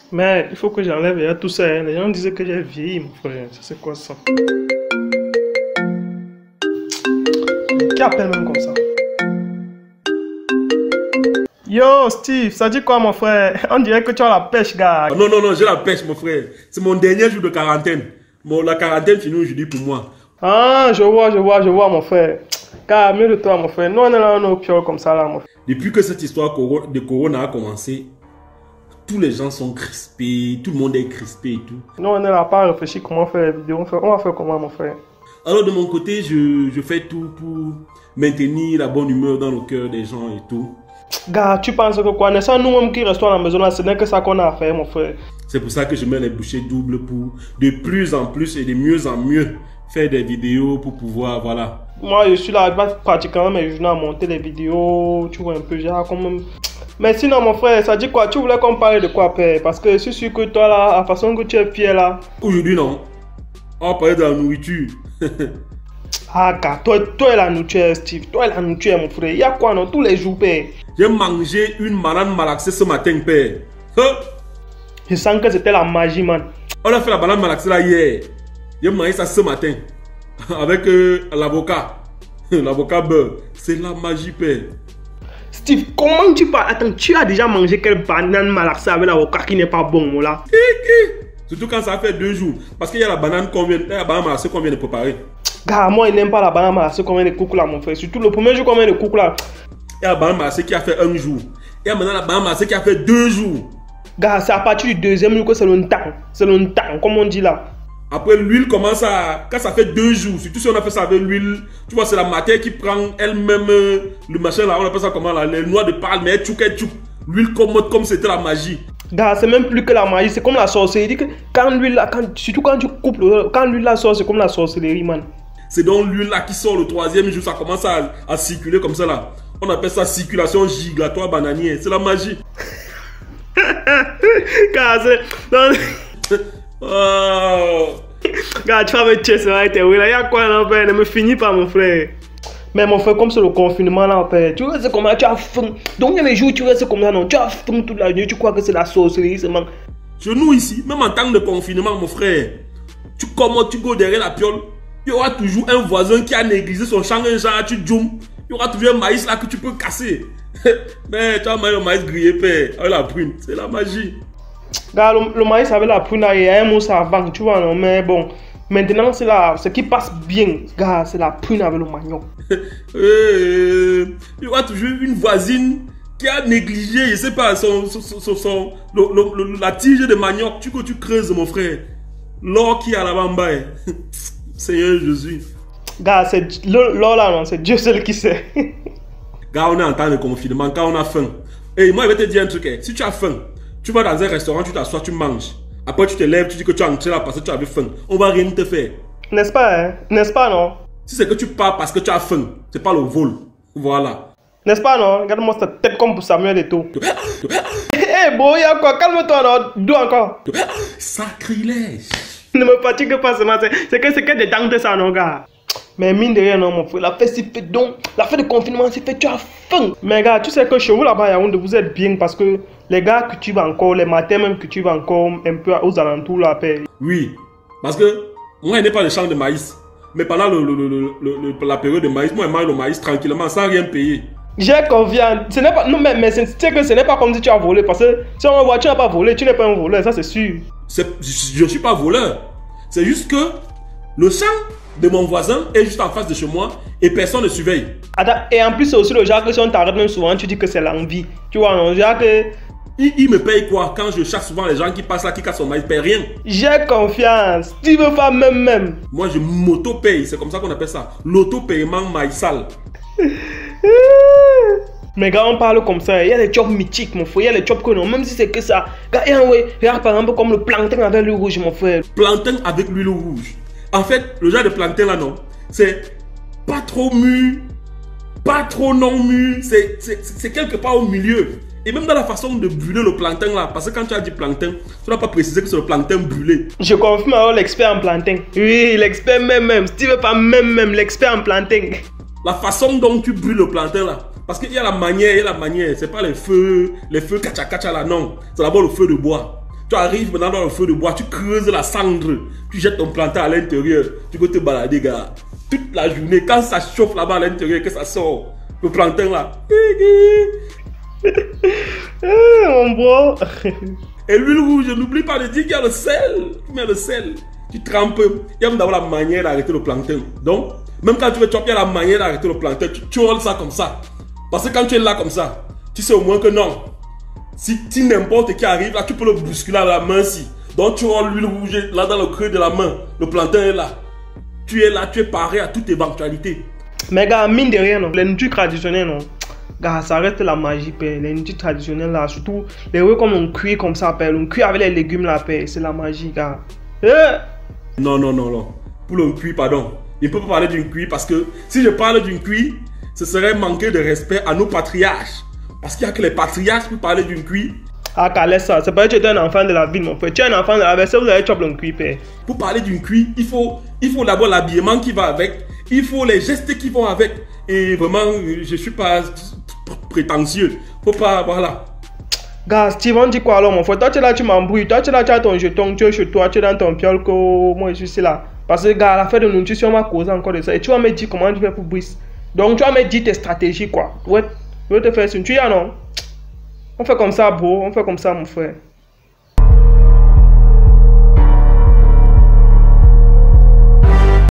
Mais il faut que j'enlève déjà tout ça. Hein. Les gens disent que j'ai vieilli, mon frère. Ça, c'est quoi ça? Qui appelle même comme ça? Yo, Steve, ça dit quoi, mon frère? On dirait que tu as la pêche, gars. Ah, non, non, non, j'ai la pêche, mon frère. C'est mon dernier jour de quarantaine. Bon, la quarantaine finit aujourd'hui pour moi. Ah, je vois, mon frère. Car mieux de toi, mon frère. Nous, on est là, on est au piole comme ça, là, mon frère. Depuis que cette histoire de Corona a commencé, tous les gens sont crispés, tout le monde est crispé et tout. Nous, on est là, pas à réfléchir comment faire les vidéos. On va faire comment, mon frère? Alors, de mon côté, je fais tout pour maintenir la bonne humeur dans le cœur des gens et tout. Gars, tu penses que quoi? N'est-ce pas nous-mêmes qui restons à la maison là? Ce n'est que ça qu'on a à faire, mon frère. C'est pour ça que je mets les bouchées doubles pour de plus en plus et de mieux en mieux faire des vidéos pour pouvoir, voilà. Moi, je suis là, pratiquement mes journées à monter les vidéos, tu vois un peu, genre, quand même. Mais sinon, mon frère, ça dit quoi? Tu voulais qu'on parle de quoi, père? Parce que je suis sûr que toi, là, la façon que tu es fier, là. Aujourd'hui, non. On va parler de la nourriture. Ah, gars, toi et la nourriture, Steve. Toi et la nourriture, mon frère. Il y a quoi, non? Tous les jours, père. J'ai mangé une banane malaxée ce matin, père. Hein? Je sens que c'était la magie, man. On a fait la banane malaxée là hier. J'ai mangé ça ce matin. Avec l'avocat. L'avocat beurre. C'est la magie, père. Steve, comment tu parles? Attends, tu as déjà mangé quelle banane malaxée avec l'avocat qui n'est pas bon, là? Surtout quand ça fait 2 jours. Parce qu'il y a la banane malaxée qu'on vient de préparer. Gars, moi, il n'aime pas la banane malaxée qu'on vient de couper là, mon frère. Surtout le premier jour qu'on vient de couper là. Il y a la banane malaxée qui a fait 1 jour. Il y a maintenant la banane malaxée qui a fait 2 jours. Gars, c'est à partir du deuxième jour que c'est le temps. C'est le temps, comme on dit là. Après, l'huile commence à... Quand ça fait 2 jours, surtout si on a fait ça avec l'huile, tu vois, c'est la matière qui prend elle-même le machin là, on appelle ça comment là, les noix de palme, mais elle tchouk. L'huile comme c'était la magie. Gars, c'est même plus que la magie, c'est comme la sorcellerie. Quand l'huile là, surtout quand tu coupes, quand l'huile là sort, c'est comme la sorcellerie, man. C'est donc l'huile là qui sort le 3e jour, ça commence à circuler comme ça là. On appelle ça circulation giglatoire bananière, c'est la magie. Gars, c'est... Oh. Gars, tu vas me tuer, c'est vrai, il y a quoi là, père? Ne me finis pas, mon frère. Mais mon frère, comme c'est le confinement là, père, tu restes comme ça, tu as faim. Donc, il y a des jours, tu restes comme ça, non, tu as faim toute la nuit, tu crois que c'est la sorcellerie, c'est man. Chez nous ici, même en temps de confinement, mon frère, tu commences, tu go derrière la piole, il y aura toujours un voisin qui a négligé son champ, un genre, tu djoum. Il y aura toujours un maïs là que tu peux casser. Mais tu as le maïs grillé, père, avec la prune, c'est la magie. Gars, le maïs avec la prune, il y a un mot ça avant, tu vois, non, mais bon. Maintenant, c'est là, ce qui passe bien, gars, c'est la prune avec le manioc. Il y aura toujours une voisine qui a négligé, je sais pas, la tige de manioc. Tu creuses, mon frère. L'or qui est à la bamba. Seigneur Jésus. Gars, c'est l'or là, non, c'est Dieu seul qui sait. Gars, on est en temps de confinement, quand on a faim. Et moi, je vais te dire un truc, si tu as faim, tu vas dans un restaurant, tu t'assois, tu manges. Après, tu te lèves, tu dis que tu es entré là parce que tu avais faim. On va rien te faire. N'est-ce pas, hein? N'est-ce pas, non? Si c'est que tu pars parce que tu as faim, c'est pas le vol. Voilà. N'est-ce pas, non? Regarde-moi cette tête comme pour Samuel et tout. Eh, bon, il y a quoi? Calme-toi, non? D'où encore? Sacrilège. Ne me fatigue pas seulement. C'est que des dents de ça, non, gars? Mais mine de rien, non, mon frère, la fête s'est fait donc. La fête de confinement s'est fait, tu as faim. Mais gars, tu sais que chez vous là-bas, Yaoundé, vous êtes bien parce que les gars cultivent encore, les matins même cultivent encore un peu aux alentours là, père. Oui, parce que moi, je n'ai pas de champ de maïs. Mais pendant la période de maïs, moi, je mange le maïs tranquillement, sans rien payer. J'ai confiance. Ce n'est pas. Non, mais c'est que ce n'est pas comme si tu as volé. Parce que si on voit, tu n'as pas volé, tu n'es pas un voleur, ça c'est sûr. Je ne suis pas voleur. C'est juste que le champ de mon voisin est juste en face de chez moi et personne ne surveille. Attends, et en plus, c'est aussi le genre que si on t'arrête même souvent, tu dis que c'est l'envie. Tu vois, non, genre que. Il me paye quoi quand je chasse souvent les gens qui passent là, qui cassent son maïs, ils ne payent rien. J'ai confiance. Tu veux pas même. Moi, je m'auto-paye. C'est comme ça qu'on appelle ça. L'auto-paiement maïsal. Mais quand on parle comme ça, il y a les jobs mythiques, mon frère. Il y a les jobs que non, même si c'est que ça. Regarde par exemple comme le plantain avec l'huile rouge, mon frère. Plantain avec l'huile rouge. En fait, le genre de plantain là, non, c'est pas trop mûr, pas trop non mûr. C'est quelque part au milieu. Et même dans la façon de brûler le plantain là, parce que quand tu as dit plantain, tu n'as pas précisé que c'est le plantain brûlé. Je confirme alors l'expert en plantain. Oui, l'expert même. Si tu veux pas même, l'expert en plantain. La façon dont tu brûles le plantain là, parce qu'il y a la manière, c'est pas les feux kacha là, non. C'est d'abord le feu de bois. Tu arrives maintenant dans le feu de bois, tu creuses la cendre, tu jettes ton plantain à l'intérieur, tu peux te balader, gars. Toute la journée, quand ça chauffe là-bas à l'intérieur, que ça sort, le plantain là. Mon bro. Et l'huile rouge, n'oublie pas de dire qu'il y a le sel. Tu mets le sel, tu trempes. Il y a même d'abord la manière d'arrêter le plantain. Donc, même quand tu veux choper, il y a la manière d'arrêter le plantain. Tu roules ça comme ça. Parce que quand tu es là comme ça, tu sais au moins que non. Si n'importe qui arrive là, tu peux le bousculer à la main si. Donc tu roules l'huile rouge là dans le creux de la main. Le plantain est là. Tu es là, tu es paré à toute éventualité. Mais gars, mine de rien, non. Les nourritures traditionnelles, non. Gars, ça reste la magie, père. Les nourritures traditionnelles là, surtout les œufs comme on cuit comme ça, père. On cuit avec les légumes là, père. C'est la magie, gars. Non, non, non, non. Pour le cuit, pardon. Il ne peut pas parler d'une cuit parce que si je parle d'une cuit, ce serait manquer de respect à nos patriarches. Parce qu'il n'y a que les patriarches pour parler d'une cuit. Ah, calais ça. C'est pas que tu es un enfant de la ville, mon frère. Tu es un enfant de la ville, vous avez chopé le cuit, père. Pour parler d'une cuit, il faut d'abord l'habillement qui va avec. Il faut les gestes qui vont avec. Et vraiment, je ne suis pas prétentieux. Faut pas, voilà. Gars, Steve, on dit quoi alors, mon frère? Toi, tu es là, tu m'embrouilles. Toi, tu es là, tu as ton jeton, tu es chez toi, tu es dans ton piole, que moi, je suis là. Parce que, gars, à la fin de nutrition, on va causer encore de ça. Et tu vas me dire comment tu fais pour briser. Donc, tu vas me dire tes stratégies, quoi. Ouais, je vais te faire une tuya, non? On fait comme ça, bro. On fait comme ça, mon frère.